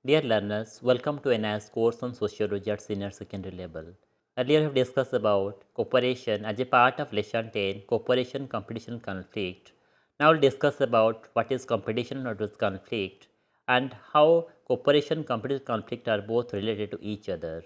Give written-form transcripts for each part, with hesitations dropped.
Dear learners, welcome to NIS course on Sociology at Senior Secondary level. Earlier we have discussed about cooperation as a part of lesson 10, cooperation, competition, conflict. Now we'll discuss about what is competition and what is conflict and how cooperation, competition, conflict are both related to each other.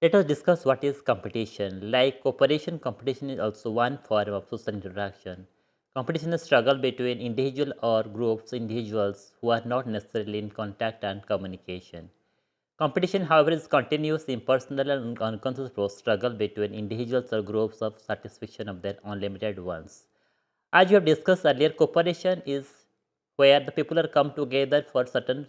Let us discuss what is competition. Like cooperation, competition is also one form of social interaction. Competition is struggle between individual or groups individuals who are not necessarily in contact and communication. Competition, however, is continuous, impersonal, and unconscious struggle between individuals or groups of satisfaction of their unlimited wants. As we have discussed earlier, cooperation is where the people are come together for certain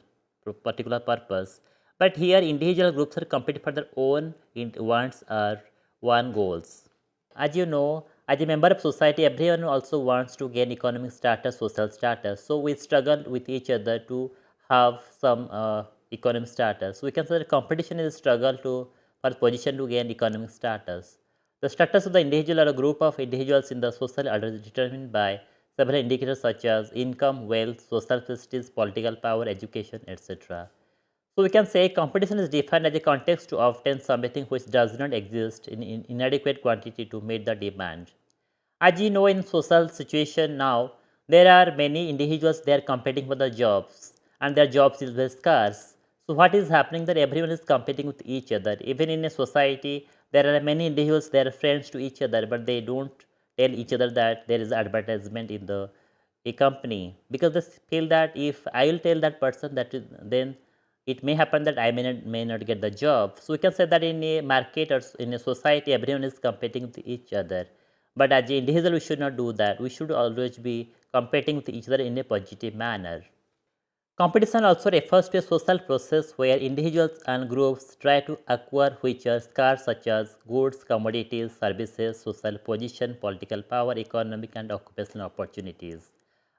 particular purpose. But here, individual groups are competing for their own wants or one goals. As you know, as a member of society, everyone also wants to gain economic status, social status. So we struggle with each other to have some economic status. So we can say that competition is a struggle to for position to gain economic status. The status of the individual or a group of individuals in the social order is determined by several indicators such as income, wealth, social prestige, political power, education, etc. So we can say competition is defined as a context to obtain something which does not exist in inadequate quantity to meet the demand. As you know, in social situation now, there are many individuals they are competing for the jobs, and their jobs is very scarce. So what is happening that everyone is competing with each other. Even in a society, there are many individuals they are friends to each other, but they don't tell each other that there is advertisement in the a company because they feel that if I will tell that person that then it may happen that I may not get the job. So we can say that in a market or in a society, everyone is competing with each other. But as an individual, we should not do that. We should always be competing with each other in a positive manner. Competition also refers to a social process where individuals and groups try to acquire which are scarce such as goods, commodities, services, social position, political power, economic and occupational opportunities.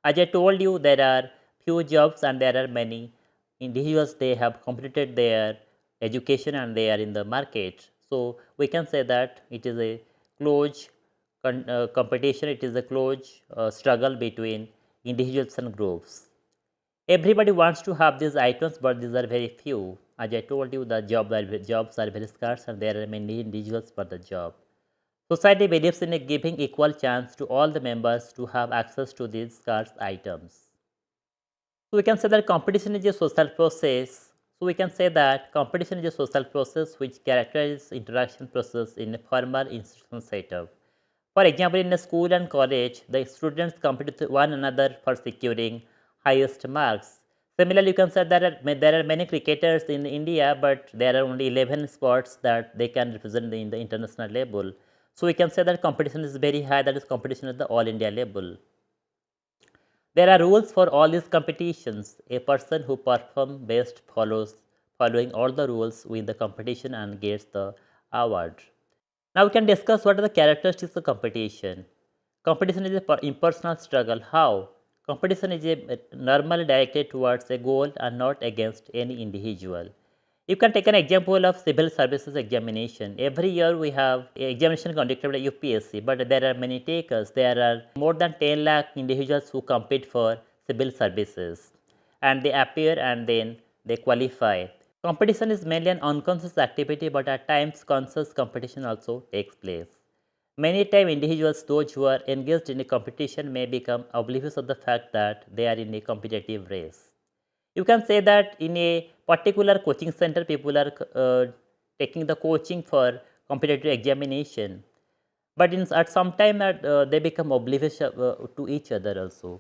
As I told you, there are few jobs and there are many individuals they have completed their education and they are in the market. So we can say that it is a close competition, it is a close struggle between individuals and groups. Everybody wants to have these items, but these are very few. As I told you, the jobs are very scarce and there are many individuals for the job. Society believes in a giving equal chance to all the members to have access to these scarce items. So we can say that competition is a social process. So we can say that competition is a social process which characterizes interaction process in a formal institutional setup. For example, in a school and college, the students compete with one another for securing highest marks. Similarly, you can say that there are many cricketers in India, but there are only 11 sports that they can represent in the international level. So we can say that competition is very high, that is competition at the all India level. There are rules for all these competitions. A person who performs best following all the rules win the competition and gets the award. Now we can discuss what are the characteristics of competition. Competition is a impersonal struggle. How? Competition is normally directed towards a goal and not against any individual. You can take an example of civil services examination. Every year we have examination conducted by UPSC, but there are many takers. There are more than 10 lakh individuals who compete for civil services, and they appear and then they qualify. Competition is mainly an unconscious activity, but at times conscious competition also takes place. Many times individuals, those who are engaged in a competition, may become oblivious of the fact that they are in a competitive race. You can say that in a particular coaching center, people are taking the coaching for competitive examination, but at some time they become oblivious to each other also.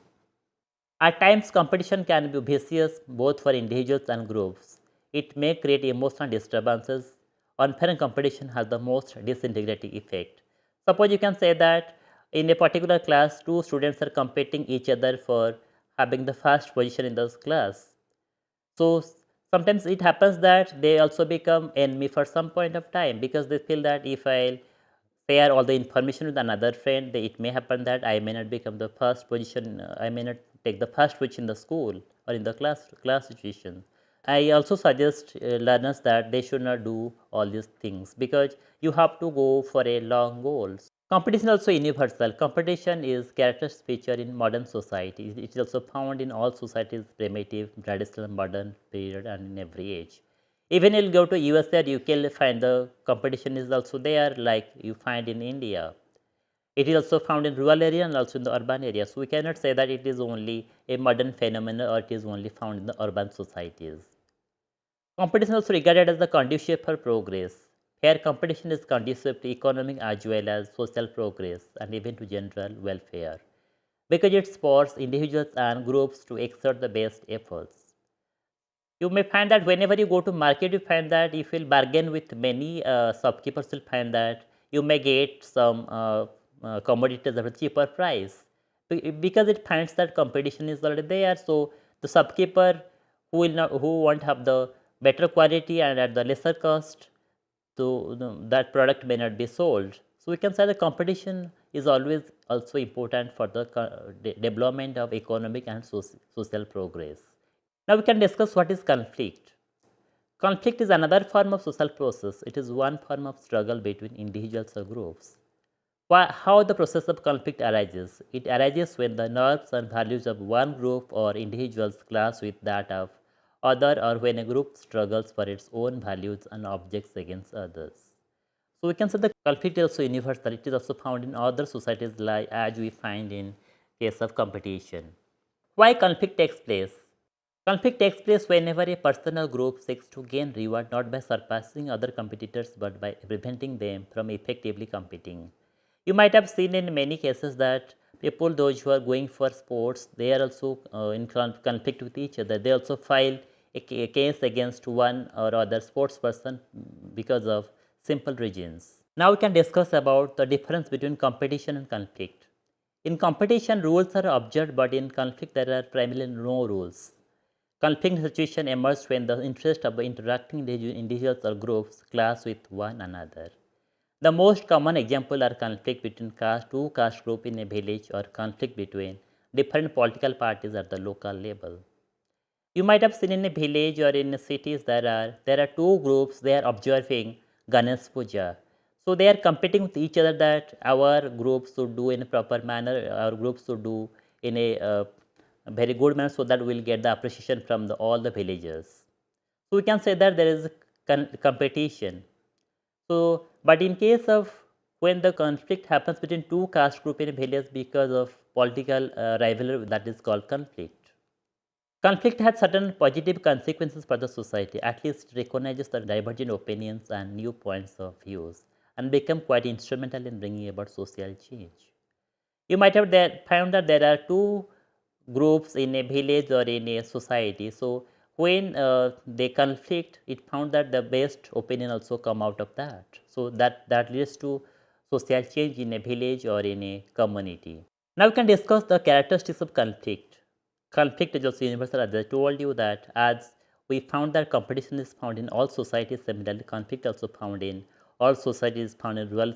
At times, competition can be vicious both for individuals and groups. It may create emotional disturbances. Unfair competition has the most disintegrating effect. Suppose you can say that in a particular class, two students are competing each other for having the first position in the class. So sometimes it happens that they also become enemy for some point of time because they feel that if I share all the information with another friend, it may happen that I may not become the first position. I may not take the first position in the school or in the class situation. I also suggest learners that they should not do all these things because you have to go for a long goal. Competition is also universal. Competition is characteristic feature in modern society. It is also found in all societies, primitive, traditional, modern period, and in every age. Even you'll go to USA or UK, you'll find the competition is also there, like you find in India. It is also found in rural area and also in the urban area. So we cannot say that it is only a modern phenomenon or it is only found in the urban societies. Competition is also regarded as the conducive for progress. Fair competition is conducive to economic as well as social progress and even to general welfare because it spurs individuals and groups to exert the best efforts. You may find that whenever you go to market, you find that if you bargain with many shopkeepers, you'll find that you may get some commodities at a cheaper price because it finds that competition is already there. So the shopkeeper who won't have the better quality and at the lesser cost, so that product may not be sold. So we can say the competition is always also important for the development of economic and social progress. Now we can discuss what is conflict. Conflict is another form of social process. It is one form of struggle between individuals or groups. How the process of conflict arises? It arises when the norms and values of one group or individuals clash with that of other, or when a group struggles for its own values and objects against others. So we can say the conflict is also universal. It is also found in other societies like as we find in case of competition. Why conflict takes place? Conflict takes place whenever a person or group seeks to gain reward not by surpassing other competitors but by preventing them from effectively competing. You might have seen in many cases that people, those who are going for sports, they are also in conflict with each other. They also file a case against one or other sports person because of simple reasons. Now we can discuss about the difference between competition and conflict. In competition, rules are observed, but in conflict, there are primarily no rules. Conflict situation emerges when the interest of interacting individuals or groups clash with one another. The most common example are conflict between two caste groups in a village or conflict between different political parties at the local level. You might have seen in a village or in cities there are two groups, they are observing Ganesh Puja. So they are competing with each other that our group should do in a proper manner, our group should do in a very good manner so that we'll get the appreciation from all the villagers. So we can say that there is competition. So, but in case of when the conflict happens between two caste group in a village because of political rivalry, that is called conflict. Conflict has certain positive consequences for the society. At least it recognizes the divergent opinions and new points of views and become quite instrumental in bringing about social change. You might have found that there are two groups in a village or in a society. So when they conflict, it found that the best opinion also come out of that. So that leads to social change in a village or in a community. Now we can discuss the characteristics of conflict. Conflict is also universal. As I told you that as we found that competition is found in all societies, similarly conflict also found in all societies, found in rural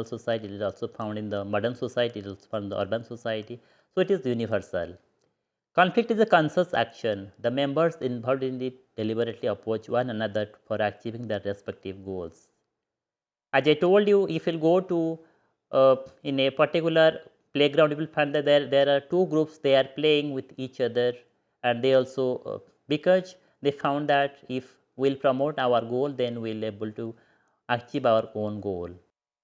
society, it is also found in the modern society, it is also found in the urban society. So it is universal. Conflict is a conscious action. The members involved in it deliberately oppose one another for achieving their respective goals. As I told you, if you go to in a particular playground, you will find that there are two groups, they are playing with each other, and they also because they found that if we'll promote our goal, then we'll able to achieve our own goal.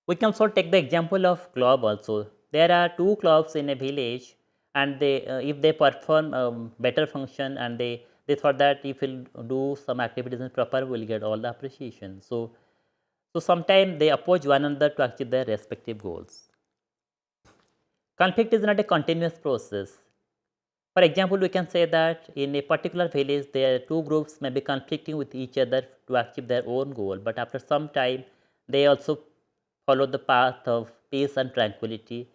We can also take the example of club also. There are two clubs in a village, and they if they perform better function, and they thought that if we'll do some activities in proper, we'll get all the appreciation. So sometimes they oppose one another to achieve their respective goals. Conflict is not a continuous process. For example, we can say that in a particular village, there two groups may be conflicting with each other to achieve their own goal, but after some time, they also follow the path of peace and tranquility.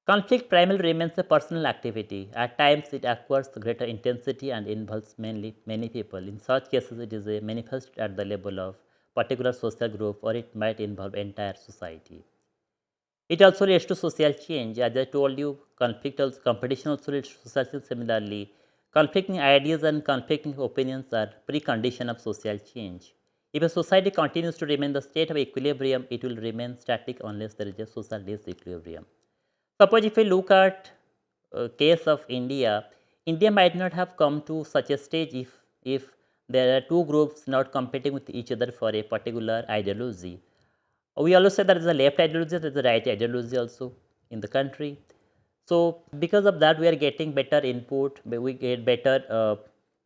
Conflict primarily remains a personal activity. At times, it acquires greater intensity and involves many people. In such cases, it is a manifest at the level of particular social group, or it might involve entire society. It also leads to social change. As I told you, competition also leads to social change. Similarly, conflicting ideas and conflicting opinions are precondition of social change. If a society continues to remain the state of equilibrium, it will remain static unless there is a social disequilibrium. Suppose if we look at case of India, India might not have come to such a stage if there are two groups not competing with each other for a particular ideology. We always say there is a left ideology, there is a right ideology also in the country. So because of that, we are getting better input, we get better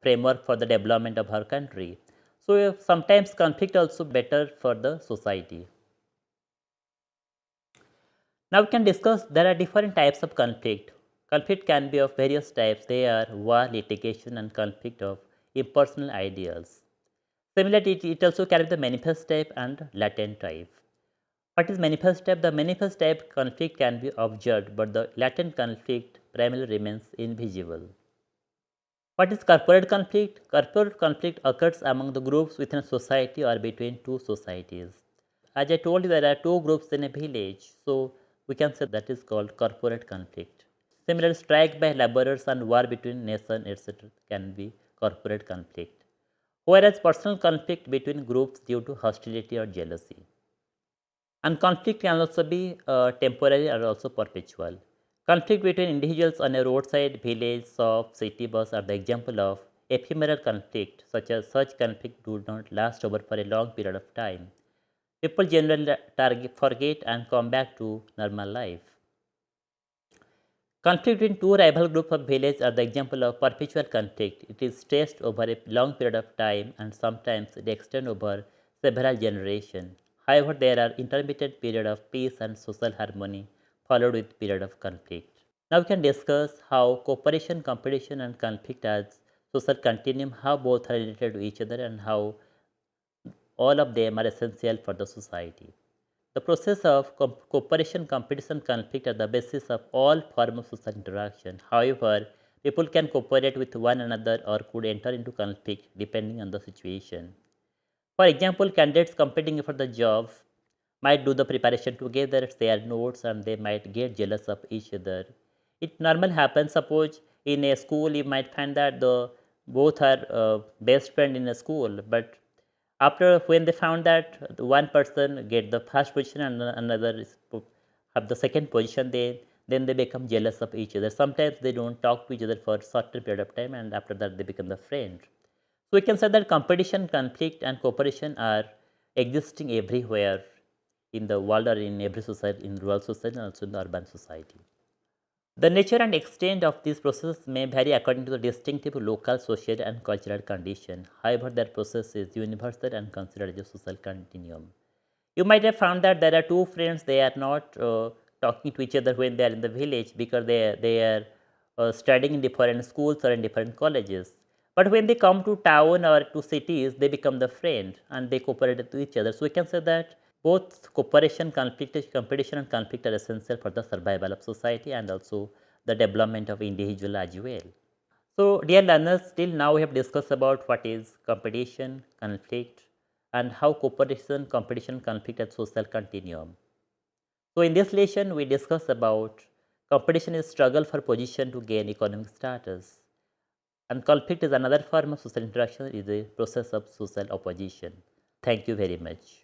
framework for the development of our country. So sometimes conflict also better for the society. Now we can discuss there are different types of conflict. Conflict can be of various types. They are war, litigation, and conflict of impersonal ideals. Similarly, it also carries the manifest type and latent type. What is manifest type? The manifest type conflict can be observed, but the latent conflict primarily remains invisible. What is corporate conflict? Corporate conflict occurs among the groups within a society or between two societies. As I told you, there are two groups in a village, so we can say that is called corporate conflict. Similarly, strike by laborers and war between nations, etc., can be corporate conflict. Whereas personal conflict between groups due to hostility or jealousy. And conflict can also be temporary or also perpetual. Conflict between individuals on a roadside, village, shop, city bus are the example of ephemeral conflict, such conflict do not last over for a long period of time. People generally forget and come back to normal life. Conflict between two rival groups of villages are the example of perpetual conflict. It is stretched over a long period of time and sometimes it extends over several generations. However, there are intermittent periods of peace and social harmony followed with period of conflict. Now we can discuss how cooperation, competition and conflict as social continuum, how both are related to each other and how all of them are essential for the society. The process of cooperation, competition, conflict are the basis of all forms of social interaction. However, people can cooperate with one another or could enter into conflict depending on the situation. For example, candidates competing for the job might do the preparation together, share notes, and they might get jealous of each other. It normally happens. Suppose in a school, you might find that the both are best friend in a school, but after when they found that one person get the first position and another is have the second position, then they become jealous of each other. Sometimes they don't talk to each other for a certain period of time, and after that they become the friend. So we can say that competition, conflict, and cooperation are existing everywhere in the world or in every society, in rural society and also in the urban society. The nature and extent of these processes may vary according to the distinctive local, social, and cultural condition. However, their process is universal and considered as a social continuum. You might have found that there are two friends, they are not talking to each other when they are in the village because they are studying in different schools or in different colleges. But when they come to town or to cities, they become the friend and they cooperate with each other. So we can say that both cooperation, conflict, competition, and conflict are essential for the survival of society and also the development of individual as well. So, dear learners, till now we have discussed about what is competition, conflict, and how cooperation, competition, conflict, and social continuum. So, in this lesson, we discussed about competition is struggle for position to gain economic status, and conflict is another form of social interaction, is a process of social opposition. Thank you very much.